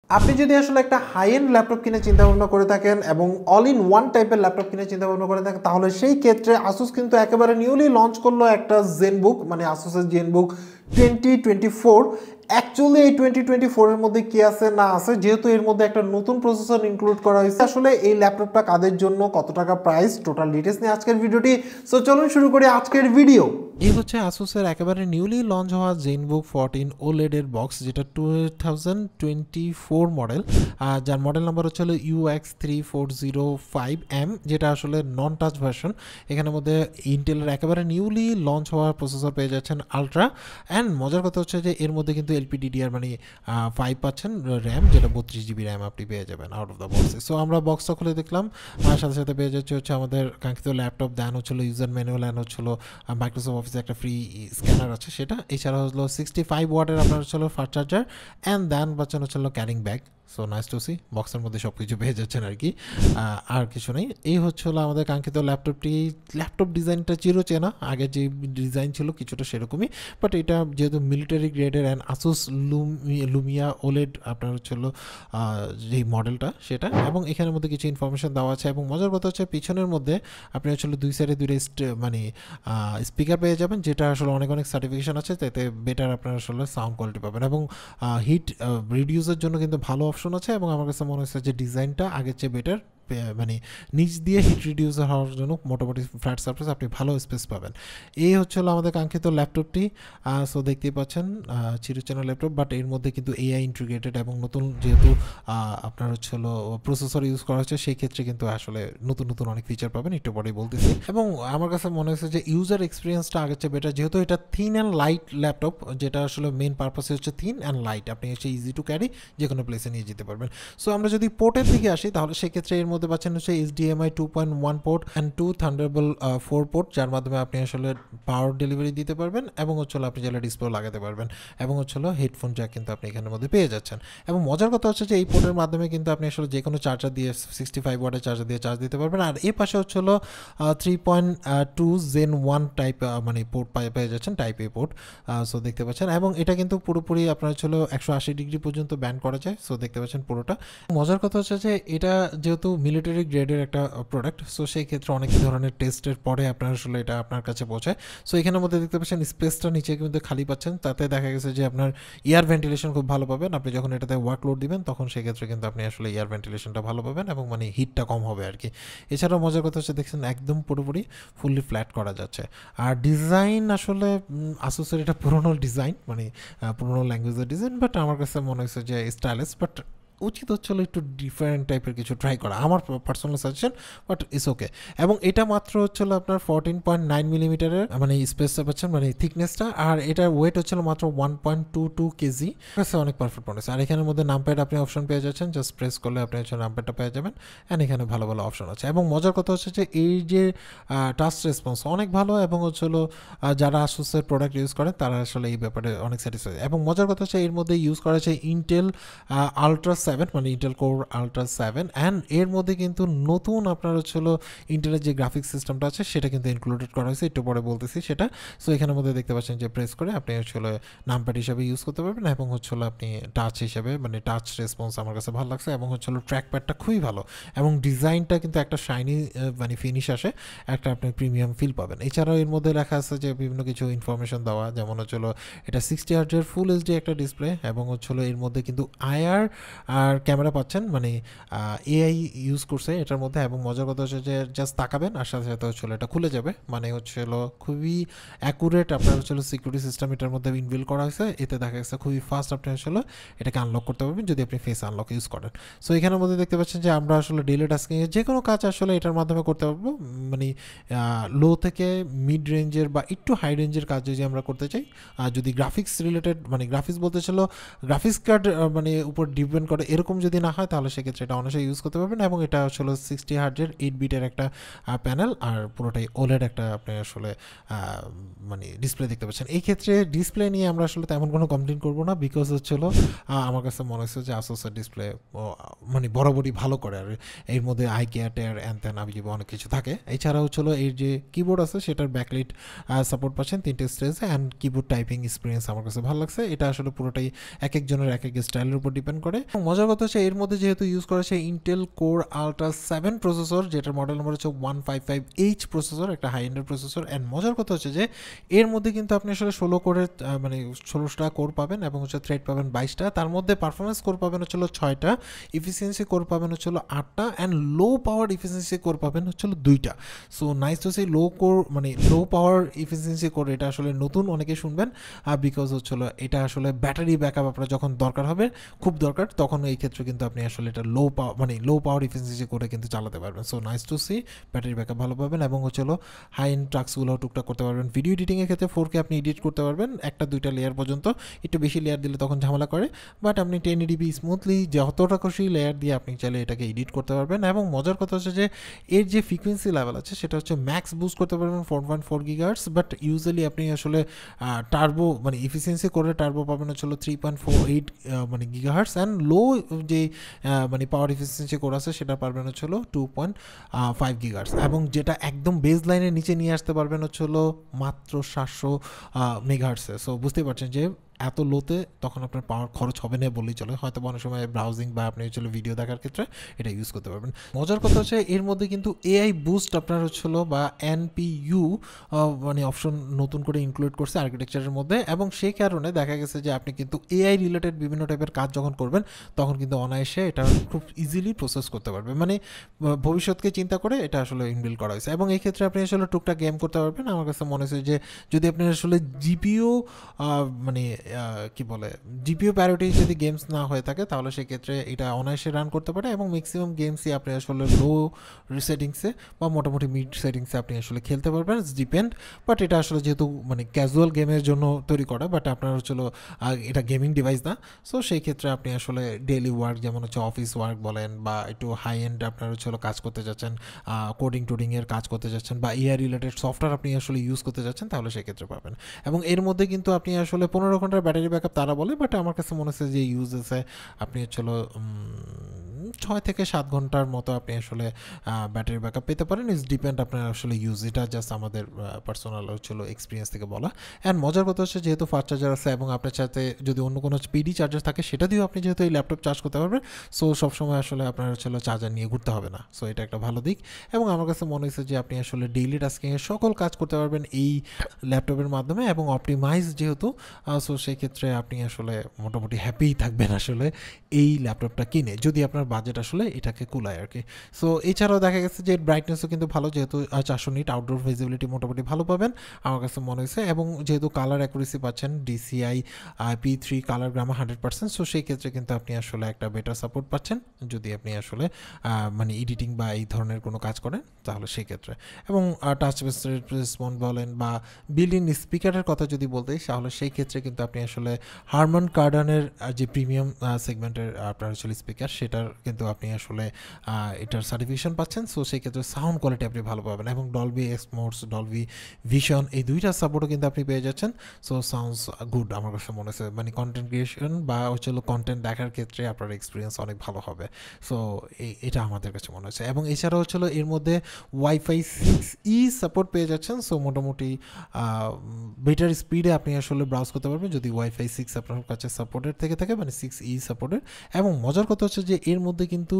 আপনি যদি আসলে একটা হাই এন্ড ল্যাপটপ কিনে চিন্তা ভাবনা করে থাকেন এবং অল ইন ওয়ান টাইপের ল্যাপটপ কিনে চিন্তা ভাবনা করে থাকেন, তাহলে সেই ক্ষেত্রে আসুস কিন্তু একেবারে নিউলি লঞ্চ করলো একটা জেনবুক, মানে আসুসের জেনবুক 2024। অ্যাকচুয়ালি এই 2024 এর মধ্যে কি আছে না আছে, যেহেতু এর মধ্যে একটা নতুন প্রসেসর ইনক্লুড করা হয়েছে, আসলে এই ল্যাপটপটা কাদের জন্য, কত টাকা প্রাইস, টোটাল ডিটেলস নিয়ে আজকের ভিডিওটি। সো চলুন শুরু করি আজকের ভিডিও। এই হচ্ছে আসুসের একেবারে নিউলি লঞ্চ হওয়া জেনবুক 14 ওলেড এর বক্স, যেটা 2024 মডেল, যার মডেল নাম্বার হচ্ছে UX3405M, যেটা আসলে নন টাচ ভার্সন। এখানের মধ্যে ইন্টেলের একেবারে নিউলি লঞ্চ হওয়া প্রসেসর পেয়ে যাচ্ছেন আলট্রা। অ্যান্ড মজার কথা হচ্ছে যে এর মধ্যে কিন্তু LPDDR মানে 5 পাচ্ছেন র্যাম, যেটা 32GB র্যাম আপনি পেয়ে যাবেন out of the box. So আমরা বক্সটা খুলে দেখলাম, সাথে সাথে পেয়ে যাচ্ছে হচ্ছে আমাদের কাঙ্ক্ষিত ল্যাপটপ, দেন হচ্ছিল ইউজার ম্যানুয়াল, অ্যান্ড হচ্ছিল মাইক্রোসফট অফিসে একটা ফ্রি স্ক্যানার আছে সেটা। এছাড়া হলো 65 ওয়াটের আপনার হচ্ছিল ফাস্ট চার্জার, অ্যান্ড দেন পাচ্ছেন হচ্ছিল carrying bag. So nice to see, বক্সের মধ্যে সব কিছু পেয়ে যাচ্ছেন আর কি, আর কিছু নেই। এই হচ্ছে হলো আমাদের কাঙ্ক্ষিত ল্যাপটপটি। ল্যাপটপ ডিজাইনটা চিরচেনা, আগে যে ডিজাইন ছিল কিছুটা সেরকমই, বাট এটা যেহেতু মিলিটারি গ্রেডের অ্যান্ড আসুস লুমিয়া ওলেড আপনার হচ্ছিল যেই মডেলটা সেটা, এবং এখানের মধ্যে কিছু ইনফরমেশন দেওয়া আছে। এবং মজার কথা হচ্ছে পিছনের মধ্যে আপনি হচ্ছিল দুই সাইডে দুইটা মানে স্পিকার পেয়ে যাবেন, যেটা আসলে অনেক অনেক সার্টিফিকেশন আছে, তাতে বেটার আপনার আসলে সাউন্ড কোয়ালিটি পাবেন। এবং হিট রিডিউসের জন্য কিন্তু ভালো অপশন আছে, এবং আমার কাছে মনে হচ্ছে যে ডিজাইনটা আগের চেয়ে বেটার, মানে নিচ দিয়ে হিট রিডিউসার হওয়ার জন্য মোটামুটি ফ্ল্যাট সারফেস আপনি ভালো স্পেস পাবেন। এই হচ্ছে হলো আমাদের কাঙ্ক্ষিত ল্যাপটপটি। সো দেখতেই পাচ্ছেন চিরচেনা ল্যাপটপ, বাট এর মধ্যে কিন্তু AI ইন্টিগ্রেটেড, এবং নতুন যেহেতু আপনার হচ্ছে হলো প্রসেসর ইউজ করা হচ্ছে, সেই ক্ষেত্রে কিন্তু আসলে নতুন নতুন অনেক ফিচার পাবেন, একটু পরেই বলতেছি। এবং আমার কাছে মনে হয়েছে যে ইউজার এক্সপিরিয়েন্সটা আগের চেয়ে বেটার, যেহেতু এটা থিন অ্যান্ড লাইট ল্যাপটপ, যেটা আসলে মেন পারপাসে হচ্ছে থিন অ্যান্ড লাইট, আপনি হচ্ছে ইজি টু ক্যারি, যে কোনো প্লেসে নিয়ে যেতে পারবেন। সো আমরা যদি পোর্টের দিকে আসি, তাহলে সেক্ষেত্রে এর মধ্যে পাচ্ছেন হচ্ছে HDMI 2.1 port and 2 Thunderbolt 4 port, যার মাধ্যমে আপনি আসলে পাওয়ার ডেলিভারি দিতে পারবেন, এবং হচ্ছে আপনি চাইলে ডিসপ্লে লাগাতে পারবেন, এবং হচ্ছে হেডফোন জ্যাক কিন্তু আপনি এখানের মধ্যে পেয়ে যাচ্ছেন। এবং মজার কথা হচ্ছে যে এই পোর্টের মাধ্যমে কিন্তু আপনি আসলে যে কোনো চার্জার দিয়ে 65 ওয়াটের চার্জার দিয়ে চার্জ দিতে পারবেন। আর এই পাশে হচ্ছে 3.2 Gen 1 টাইপ মানে পোর্ট পেয়ে যাচ্ছেন, টাইপ A পোর্ট। সো দেখতে পাচ্ছেন, এবং এটা কিন্তু পুরোপুরি আপনার হচ্ছে 180 ডিগ্রি পর্যন্ত ব্যান্ড করা যায়। সো দেখতে পাচ্ছেন পুরোটা। মজার কথা হচ্ছে যে এটা যেহেতু মিলিটারি গ্রেডের একটা প্রোডাক্ট, সো সেই ক্ষেত্রে অনেক ধরনের টেস্টের পরে আপনার আসলে এটা আপনার কাছে পৌঁছায়। সো এখানের মধ্যে দেখতে পাচ্ছেন স্পেসটা নিচে কিন্তু খালি পাচ্ছেন, তাতে দেখা গেছে যে আপনার এয়ার ভেন্টিলেশন খুব ভালো পাবেন। আপনি যখন এটাতে ওয়ার্কলোড দিবেন, তখন সেক্ষেত্রে কিন্তু আপনি আসলে এয়ার ভেন্টিলেশনটা ভালো পাবেন, এবং মানে হিটটা কম হবে আর কি। এছাড়াও মজার কথা হচ্ছে দেখছেন একদম পুরোপুরি ফুললি ফ্ল্যাট করা যাচ্ছে। আর ডিজাইন আসলে আসুসের এটা পুরোনো ডিজাইন, মানে পুরোনো ল্যাঙ্গুয়েজের ডিজাইন, বাট আমার কাছে মনে হয়েছে যে স্টাইলিশ, বাট উচিত হচ্ছিল একটু ডিফারেন্ট টাইপের কিছু ট্রাই করা, আমার personal suggestion, but it's okay. এবং এটা মাত্র হচ্ছিল আপনার 14.9 মিলিমিটারের মানে স্পেসটা পাচ্ছেন, মানে থিকনেসটা, আর এটার ওয়েট হচ্ছিল মাত্র 1.22 কেজি। অনেক পারফেক্ট মনে হচ্ছে। আর এখানের মধ্যে নামপ্যাড আপনি অপশন পেয়ে যাচ্ছেন, জাস্ট প্রেস করলে আপনি হচ্ছে নামপ্যাডটা পেয়ে যাবেন, অ্যান্ড এখানে ভালো ভালো অপশন আছে। এবং মজার কথা হচ্ছে যে এই যে টাচ রেসপন্স অনেক ভালো, এবং হচ্ছিল যারা আসুসের প্রোডাক্ট ইউজ করে তারা আসলে এই ব্যাপারে অনেক স্যাটিসফাইড। এবং মজার কথা হচ্ছে এর মধ্যে ইউজ করা হচ্ছে ইন্টেল আলট্রা 7, মানে ইন্টেল কোর আলট্রা 7, অ্যান্ড এর মধ্যে কিন্তু নতুন আপনার হচ্ছিল ইন্টেলের যে গ্রাফিক্স সিস্টেমটা আছে সেটা কিন্তু ইনক্লুডেড করা হয়েছে, একটু পরে বলতেছি সেটা। সো এখানের মধ্যে দেখতে পাচ্ছেন যে প্রেস করে আপনি হচ্ছিল নামপ্যাড হিসাবে ইউজ করতে পারবেন, এবং হচ্ছিল আপনি টাচ হিসাবে, মানে টাচ রেসপন্স আমার কাছে ভালো লাগছে, এবং হচ্ছিল ট্র্যাকপ্যাডটা খুবই ভালো, এবং ডিজাইনটা কিন্তু একটা শাইনি মানে ফিনিশ আসে, একটা আপনি প্রিমিয়াম ফিল পাবেন। এছাড়াও এর মধ্যে লেখা আছে যে বিভিন্ন কিছু ইনফরমেশন দেওয়া, যেমন হচ্ছিল এটা 60 হার্জের ফুল এইচডি একটা ডিসপ্লে, এবং হচ্ছিল এর মধ্যে কিন্তু IR আর ক্যামেরা পাচ্ছেন, মানে AI ইউজ করছে এটার মধ্যে। এবং মজার কথা হচ্ছে যে জাস্ট তাকাবেন আর সাথে সাথে হচ্ছিল এটা খুলে যাবে, মানে হচ্ছিল খুবই অ্যাকুরেট আপনার হচ্ছিল সিকিউরিটি সিস্টেম এটার মধ্যে ইনবিল্ড করা হয়েছে, এতে দেখা গেছে খুবই ফাস্ট আপনি আসলে এটাকে আনলক করতে পারবেন যদি আপনি ফেস আনলক ইউজ করেন। সো এখানের মধ্যে দেখতে পাচ্ছেন যে আমরা আসলে ডেইলি টাস্কিংয়ে যে কোনো কাজ আসলে এটার মাধ্যমে করতে পারবো, মানে লো থেকে মিড রেঞ্জের বা একটু হাই রেঞ্জের কাজ যদি আমরা করতে চাই, যদি গ্রাফিক্স রিলেটেড, মানে গ্রাফিক্স বলতে ছিল গ্রাফিক্স কার্ড মানে উপর ডিপেন্ড করে, এরকম যদি না হয় তাহলে সেক্ষেত্রে এটা অনেক ইউজ করতে পারবেন। এবং এটা আসলে 60 হার্জের 8 বিটের একটা প্যানেল, আর পুরোটাই ওলেড একটা আপনি আসলে মানে ডিসপ্লে দেখতে পাচ্ছেন। এই ক্ষেত্রে ডিসপ্লে নিয়ে আমরা আসলে তেমন কোনো কমপ্লেন করবো না, বিকজ হচ্ছিল আমার কাছে মনে হচ্ছে যে আসুসের ডিসপ্লে মানে বরাবরই ভালো করে, আর এর মধ্যে আইকিয়া টেয়ার অ্যান্ড আবিজিবি অনেক কিছু থাকে। এছাড়া হচ্ছিল এর যে কিবোর্ড আছে সেটার ব্যাকলাইট সাপোর্ট পাচ্ছেন 3টে স্টেজে, অ্যান্ড কিবোর্ড টাইপিং এক্সপিরিয়েন্স আমার কাছে ভালো লাগছে। এটা আসলে পুরোটাই এক একজনের এক এক স্টাইলের উপর ডিপেন্ড করে। মজার মজার কথা হচ্ছে এর মধ্যে যেহেতু ইউজ করা হচ্ছে ইন্টেল কোর আলট্রা 7 প্রসেসর, যেটার মডেল নম্বর হচ্ছে 155H প্রসেসর, একটা হাই এন্ডের প্রসেসর। অ্যান্ড মজার কথা হচ্ছে যে এর মধ্যে কিন্তু আপনি আসলে 16 কোরের মানে 16টা কোর পাবেন এবং হচ্ছে থ্রেড পাবেন 22টা। তার মধ্যে পারফরমেন্স কোর পাবেন হচ্ছিল 6টা, ইফিসিয়েন্সি কোর পাবেন হচ্ছিল 8টা, and low power efficiency core পাবেন হচ্ছিল 2টা। So nice to see low core মানে লো পাওয়ার ইফিসিয়েন্সি কোর, এটা আসলে নতুন অনেকে শুনবেন বিকজ হচ্ছিল এটা আসলে ব্যাটারি ব্যাকআপ আপনার যখন দরকার হবে, খুব দরকার, তখন এই ক্ষেত্রে কিন্তু আপনি আসলে এটা লো পাওয়ার ইফিসিয়েন্সি করে কিন্তু চালাতে পারবেন। So nice to see, battery backup ভালো পাবেন এবং হচ্ছিল হাই এন্ড ট্রাক্সগুলো টুকটাক করতে পারবেন। ভিডিও এডিটিংয়ের ক্ষেত্রে 4K আপনি এডিট করতে পারবেন 1-2টা লেয়ার পর্যন্ত, একটু বেশি লেয়ার দিলে তখন ঝামেলা করে, বাট আপনি 1080p স্মুথলি যতটা খুশি লেয়ার দিয়ে আপনি চাইলে এটাকে এডিট করতে পারবেন। এবং মজার কথা হচ্ছে যে এর যে ফ্রিকোয়েন্সি লেভেল আছে সেটা হচ্ছে ম্যাক্স বুস্ট করতে পারবেন 4.4 GHz, বাট ইউজুয়ালি আপনি আসলে টার্বো মানে ইফিসিয়েন্সি করে টার্বো পাবেন হচ্ছিল 3.48 মানে GHz, অ্যান্ড লো যে মানে পাওয়ার ইফিসিয়েন্সি করে আছে সেটা পারবেন হচ্ছিল 2.5 GHz, এবং যেটা একদম বেস লাইনের নিচে নিয়ে আসতে পারবেন হচ্ছিল মাত্র 700 মেগাহার্টসে। সো বুঝতেই পারছেন যে এত লোতে তখন আপনার পাওয়ার খরচ হবে না বললেই চলে, হয়তো অনেক সময় ব্রাউজিং বা আপনি হচ্ছিল ভিডিও দেখার ক্ষেত্রে এটা ইউজ করতে পারবেন। মজার কথা হচ্ছে এর মধ্যে কিন্তু এআই বুস্ট আপনার হচ্ছিল বা এনপিইউ মানে অপশন নতুন করে ইনক্লুড করছে আর্কিটেকচারের মধ্যে, এবং সেই কারণে দেখা গেছে যে আপনি কিন্তু এআই রিলেটেড বিভিন্ন টাইপের কাজ যখন করবেন তখন কিন্তু অনায়াসে এটা খুব ইজিলি প্রসেস করতে পারবে, মানে ভবিষ্যৎকে চিন্তা করে এটা আসলে ইনবিল্ড করা হয়েছে। এবং এই ক্ষেত্রে আপনি আসলে টুকটাক গেম করতে পারবেন। আমার কাছে মনে হচ্ছে যে যদি আপনি আসলে জিপিও মানে কি বলে জিপিও প্যারিটি যদি গেমস না হয়ে থাকে তাহলে সেক্ষেত্রে এটা অনায়াসে রান করতে পারে, এবং ম্যাক্সিমাম গেমসই আপনি আসলে লো সেটিংসে বা মোটামুটি মিড সেটিংসে আপনি আসলে খেলতে পারবেন, ডিপেন্ড। বাট এটা আসলে যেহেতু মানে ক্যাজুয়াল গেমের জন্য তৈরি করা, বাট আপনার হচ্ছিল এটা গেমিং ডিভাইস না, সো সেই ক্ষেত্রে আপনি আসলে ডেইলি ওয়ার্ক যেমন হচ্ছে অফিস ওয়ার্ক বলেন বা একটু হাই এন্ড আপনার হচ্ছিল কাজ করতে যাচ্ছেন, কোডিংয়ের কাজ করতে যাচ্ছেন বা এআই রিলেটেড সফটওয়্যার আপনি আসলে ইউজ করতে যাচ্ছেন, তাহলে সেক্ষেত্রে পাবেন। এবং এর মধ্যে কিন্তু আপনি আসলে 15 ঘন্টার ব্যাটারি ব্যাকআপ তারা বলে, বাট আমার কাছে মনে হচ্ছে যে ইউজেসে আপনি হচ্ছিল 6 থেকে 7 ঘন্টার মতো আপনি আসলে ব্যাটারি ব্যাকআপ পেতে পারেন। ইটস ডিপেন্ড আপনার আসলে ইউজ, এটা জাস্ট আমাদের পার্সোনাল হচ্ছিল এক্সপিরিয়েন্স থেকে বলা। অ্যান্ড মজার কথা হচ্ছে যেহেতু ফাস্ট চার্জার আছে এবং আপনার সাথে যদি অন্য কোনো পিডি চার্জার থাকে সেটা দিয়েও আপনি যেহেতু এই ল্যাপটপ চার্জ করতে পারবেন, সো সবসময় আসলে আপনার হচ্ছিল চার্জার নিয়ে ঘুরতে হবে না। সো এটা একটা ভালো দিক, এবং আমার কাছে মনে হয়েছে যে আপনি আসলে ডেইলি টাস্কিংয়ে সকল কাজ করতে পারবেন এই ল্যাপটপের মাধ্যমে, এবং অপটিমাইজ যেহেতু, সো সেই ক্ষেত্রে আপনি আসলে মোটামুটি হ্যাপিই থাকবেন আসলে এই ল্যাপটপটা কিনে, যদি আপনার বাজেট আসলে এটাকে কুলায় আর কি। সো এছাড়াও দেখা গেছে যে ব্রাইটনেসও কিন্তু ভালো, যেহেতু 400 নিট আউটডোর ভিজিবিলিটি মোটামুটি ভালো পাবেন আমার কাছে মনে হয়েছে, এবং যেহেতু কালার অ্যাকুরেসি পাচ্ছেন DCI P3 colour grammar 100%, so সেই ক্ষেত্রে কিন্তু আপনি আসলে একটা বেটার সাপোর্ট পাচ্ছেন যদি আপনি আসলে মানে এডিটিং বা এই ধরনের কোনো কাজ করেন তাহলে সেই ক্ষেত্রে। এবং টাচ বেস রেসপন্স বলেন বা বিল্ড ইন স্পিকারের কথা যদি বলতে তাহলে সেই ক্ষেত্রে কিন্তু আপনি আসলে হারমান কার্ডানের যে প্রিমিয়াম সেগমেন্টের আপনার আসলে স্পিকার সেটার কিন্তু আপনি আসলে এটার সার্টিফিকেশন পাচ্ছেন, সো সেই ক্ষেত্রে সাউন্ড কোয়ালিটি আপনি ভালো পাবেন, এবং ডলবি এক্সমোডস, ডলবি ভিশন এই দুইটা সাপোর্টও কিন্তু আপনি পেয়ে যাচ্ছেন। সো সাউন্ডস গুড আমার কাছে মনে হচ্ছে, মানে কন্টেন্ট ক্রিয়েশন বা হচ্ছে কন্টেন্ট দেখার ক্ষেত্রে আপনার এক্সপিরিয়েন্স অনেক ভালো হবে। সো এটা আমাদের কাছে মনে হচ্ছে। এবং এছাড়া হচ্ছিল এর মধ্যে ওয়াইফাই 6E সাপোর্ট পেয়ে যাচ্ছেন, সো মোটামুটি বেটার স্পিডে আপনি আসলে ব্রাউজ করতে পারবেন যদি ওয়াইফাই 6 আপনার কাছে সাপোর্টেড থেকে থাকে, মানে 6E সাপোর্টেড। এবং মজার কথা হচ্ছে যে এর মধ্যে কিন্তু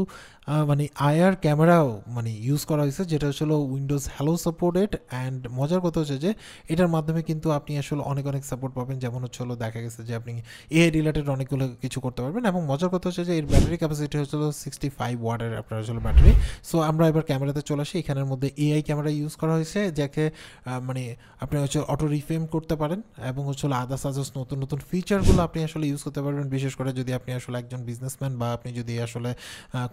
মানে আইআর ক্যামেরাও মানে ইউজ করা হয়েছে, যেটা হচ্ছিল উইন্ডোজ হ্যালো সাপোর্টেড। অ্যান্ড মজার কথা হচ্ছে যে এটার মাধ্যমে কিন্তু আপনি আসলে অনেক সাপোর্ট পাবেন, যেমন হচ্ছিল দেখা গেছে যে আপনি এআই রিলেটেড অনেকগুলো কিছু করতে পারবেন। এবং মজার কথা হচ্ছে যে এর ব্যাটারি ক্যাপাসিটি হচ্ছিল 65 ওয়াটের আপনার আসলে ব্যাটারি। সো আমরা এবার ক্যামেরাতে চলে আসি, এখানের মধ্যে এআই ক্যামেরা ইউজ করা হয়েছে, যাকে মানে আপনি হচ্ছে অটো রিফ্রেম করতে পারেন, এবং হচ্ছে আদার্স নতুন নতুন ফিচারগুলো আপনি আসলে ইউজ করতে পারবেন, বিশেষ করে যদি আপনি আসলে একজন বিজনেসম্যান বা আপনি যদি আসলে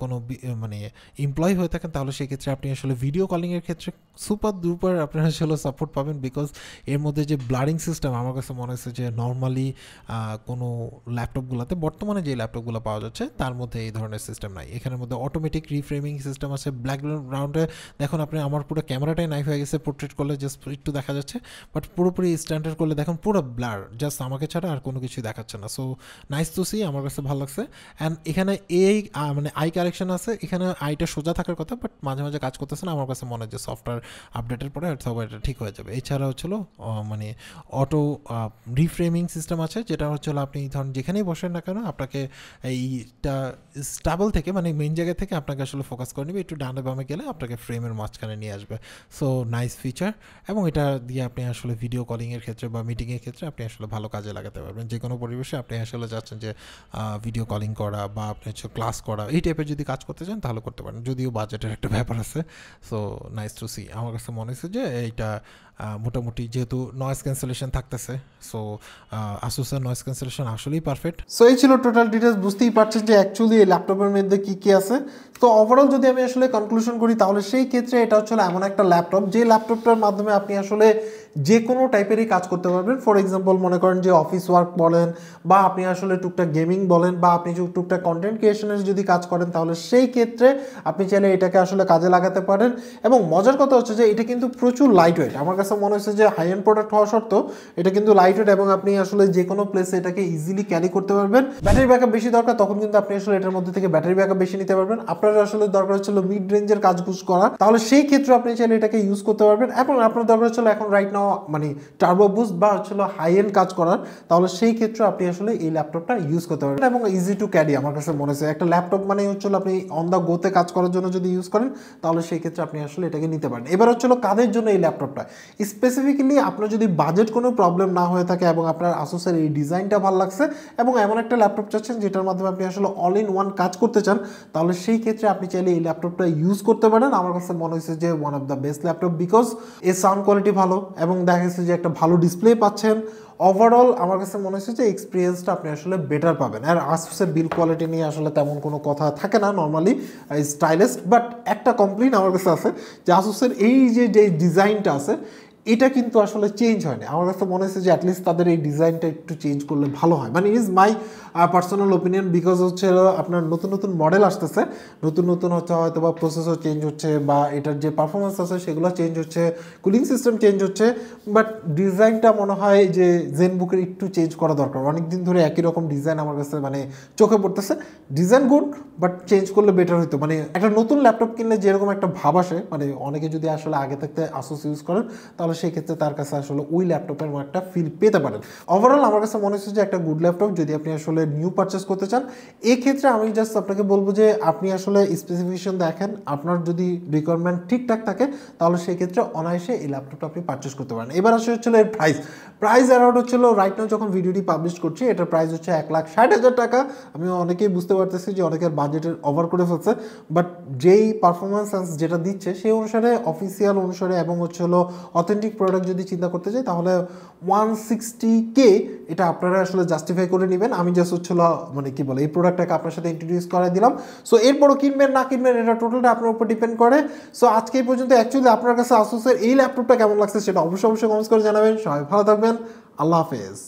কোনো মানে এমপ্লয়ি হয়ে থাকেন তাহলে সেক্ষেত্রে আপনি আসলে ভিডিও কলিংয়ের ক্ষেত্রে সুপার ডুপার আপনার আসলে সাপোর্ট পাবেন, বিকজ এর মধ্যে যে ব্লারিং সিস্টেম আমার কাছে মনে হচ্ছে যে নর্মালি কোনো ল্যাপটপগুলোতে বর্তমানে যে ল্যাপটপগুলো পাওয়া যাচ্ছে তার মধ্যে এই ধরনের সিস্টেম নাই। এখানের মধ্যে অটোমেটিক রিফ্রেমিং সিস্টেম আছে, ব্যাকগ্রাউন্ডে দেখুন আপনি আমার পুরো ক্যামেরাটাই নাইফ হয়ে গেছে, পোর্ট্রেট করলে জাস্ট একটু দেখা যাচ্ছে, বাট পুরোপুরি স্ট্যান্ডার্ড করলে দেখুন পুরো ব্লার, জাস্ট আমাকে ছাড়া আর কোনো কিছুই দেখাচ্ছে না। সো নাইস টু সি, আমার কাছে ভালো লাগছে। অ্যান্ড এখানে মানে আই কারেকশন আছে, এখানে আইটা সোজা থাকার কথা, বাট মাঝে মাঝে কাজ করতেছে না। আমার কাছে মনে হয় যে সফটওয়্যার আপডেটের পরে হয়তো এটা ঠিক হয়ে যাবে। এছাড়া হচ্ছিল মানে অটো রিফ্রেমিং সিস্টেম আছে, যেটা হচ্ছিল আপনি ধরুন যেখানেই বসেন না কেন আপনাকে এইটা স্টাবল থেকে মানে মেইন জায়গা থেকে আপনাকে আসলে ফোকাস করে নেবে, একটু ডানে বামে গেলে আপনাকে ফ্রেমের মাঝখানে নিয়ে আসবে। সো নাইস ফিচার, এবং এটা দিয়ে আপনি আসলে ভিডিও কলিংয়ের ক্ষেত্রে বা মিটিংয়ের ক্ষেত্রে আপনি আসলে ভালো কাজে লাগাতে পারবেন। যে কোনো পরিবেশে আপনি আসলে যাচ্ছেন যে ভিডিও কলিং করা বা আপনি হচ্ছে ক্লাস করা, এই টাইপের যদি কাজ করতে চান তাহলে করতে পারেন, যদিও বাজেটের একটা ব্যাপার আছে। So nice to see. আমার কাছে মনে হচ্ছে যে এইটা মোটামুটি যেহেতু নয়েজ ক্যান্সেলেশন থাকতেছে, সো আসুসের নয়েজ ক্যান্সেলেশন আসলেই পারফেক্ট। সো এই ছিল টোটাল ডিটেলস। বুঝতেই পারছেন যে অ্যাকচুয়ালি এই ল্যাপটপের মধ্যে কী কী আছে। তো ওভারঅল যদি আমি আসলে কনক্লুশন করি তাহলে সেই ক্ষেত্রে এটা হচ্ছে এমন একটা ল্যাপটপ যে ল্যাপটপটার মাধ্যমে আপনি আসলে যে কোনো টাইপেরই কাজ করতে পারবেন। ফর এক্সাম্পল মনে করেন যে অফিস ওয়ার্ক বলেন, বা আপনি আসলে টুকটাক গেমিং বলেন, বা আপনি টুকটাক কন্টেন্ট ক্রিয়েশনের যদি কাজ করেন, তাহলে সেই ক্ষেত্রে আপনি চাইলে এটাকে আসলে কাজে লাগাতে পারেন। এবং মজার কথা হচ্ছে যে এটা কিন্তু প্রচুর লাইট ওয়েট। আমার কাছে মনে হচ্ছে যে হাই এন্ড প্রোডাক্ট হওয়া সত্ত্বেও এটা কিন্তু লাইট ওয়েট, এবং আপনি আসলে যে কোনো প্লেসে এটাকে ইজিলি ক্যারি করতে পারবেন। ব্যাটারি ব্যাকআপ বেশি দরকার, তখন কিন্তু আপনি আসলে এটার মধ্যে থেকে ব্যাটারি ব্যাকআপ বেশি নিতে পারবেন। আপনার আসলে দরকার হচ্ছিল মিড রেঞ্জের কাজগুজ করা, তাহলে সেই ক্ষেত্রে আপনি চাইলে এটাকে ইউজ করতে পারবেন। এবং আপনার দরকার হচ্ছিল এখন রাইট নাও মানে টার্বো বুস্ট বা হচ্ছিল হাই এন্ড কাজ করার, তাহলে সেই ক্ষেত্রে আপনি আসলে এই ল্যাপটপটা ইউজ করতে পারবেন। এবং ইজি টু ক্যারি আমার কাছে মনে হচ্ছে একটা ল্যাপটপ মানে হচ্ছিল আপনি অন দ্য গোতে কাজ করার জন্য যদি ইউজ করেন, তাহলে সেই ক্ষেত্রে আপনি আসলে এটাকে নিতে পারেন। এবার হচ্ছিল কাদের জন্য এই ল্যাপটপটা স্পেসিফিক্যালি, আপনার যদি বাজেট কোনো প্রবলেম না হয়ে থাকে এবং আপনার আসুসের এই ডিজাইনটা ভালো লাগছে এবং এমন একটা ল্যাপটপ চাচ্ছেন যেটার মাধ্যমে আপনি আসলে অল ইন ওয়ান কাজ করতে চান, তাহলে সেই ক্ষেত্রে আপনি চাইলে এই ল্যাপটপটা ইউজ করতে পারেন। আমার কাছে মনে হয়েছে যে one of the best laptop, because এর সাউন্ড কোয়ালিটি ভালো এবং দেখা গেছে যে একটা ভালো ডিসপ্লে পাচ্ছেন। ওভারঅল আমার কাছে মনে হচ্ছে যে এক্সপিরিয়েন্সটা আপনি আসলে বেটার পাবেন। আর আসুসের বিল কোয়ালিটি নিয়ে আসলে তেমন কোনো কথা থাকে না নর্মালি, স্টাইলিশ। বাট একটা কমপ্লেন আমার কাছে আছে যে আসুসের এই যে ডিজাইনটা আছে এটা কিন্তু আসলে চেঞ্জ হয়নি। আমার কাছে মনে হচ্ছে যে অ্যাটলিস্ট তাদের এই ডিজাইনটা একটু চেঞ্জ করলে ভালো হয়। মানে is my personal opinion, because হচ্ছে আপনার নতুন নতুন মডেল আসতেছে, নতুন নতুন হচ্ছে হয়তো বা প্রসেসর চেঞ্জ হচ্ছে বা এটার যে পারফরমেন্স আছে সেগুলো চেঞ্জ হচ্ছে, কুলিং সিস্টেম চেঞ্জ হচ্ছে, বাট ডিজাইনটা মনে হয় যে জেনবুকের একটু চেঞ্জ করা দরকার। অনেক দিন ধরে একই রকম ডিজাইন আমার কাছে মানে চোখে পড়তেছে। ডিজাইন গুড, বাট চেঞ্জ করলে বেটার হতো। মানে একটা নতুন ল্যাপটপ কিনলে যেরকম একটা ভাব আসে, মানে অনেকে যদি আসলে আগে থাকতে আসুস ইউজ করেন, তাহলে সেই ক্ষেত্রে তার কাছে আসলে ওই ল্যাপটপের একটা ফিল পেতে পারেন। ওভারঅল আমার কাছে মনে হচ্ছে যে একটা গুড ল্যাপটপ যদি আপনি আসলে নিউ পারচেস করতে চান, এক্ষেত্রে আমি জাস্ট আপনাকে বলবো যে আপনি আসলে স্পেসিফিকেশন দেখেন, আপনার যদি রিকোয়ারমেন্ট ঠিকঠাক থাকে তাহলে সেই ক্ষেত্রে অনায়াসে এই ল্যাপটপটা আপনি পারচেস করতে পারেন। এবার আসলে হচ্ছিল এর প্রাইস অ্যারাউন্ড হচ্ছিল রাইট নাও যখন ভিডিওটি পাবলিশ করছি এটার প্রাইস হচ্ছে 1,60,000 টাকা। আমি অনেকেই বুঝতে পারতেছি যে অনেকের বাজেটের ওভার করে ফেলছে, বাট যেই পারফরমেন্স যেটা দিচ্ছে সেই অনুসারে অফিসিয়াল অনুসারে এবং হচ্ছে হলো অথেন্টিক প্রোডাক্ট যদি চিন্তা করতে চাই তাহলে 160K এটা আপনারা আসলে জাস্টিফাই করে নেবেন। আমি জাস্ট হচ্ছিল মানে কি বলে এই প্রোডাক্টটাকে আপনার সাথে ইন্ট্রোডিউস করে দিলাম। সো এরপরও কিনবেন না কিনবেন এটা টোটালটা আপনার উপর ডিপেন্ড করে। সো আজকে এই পর্যন্ত। অ্যাকচুয়ালি আপনার কাছে আসুসের এই ল্যাপটপটা কেমন লাগছে সেটা অবশ্যই কমেন্টস করে জানাবেন। সবাই ভালো থাকবেন, আল্লাহ হাফেজ।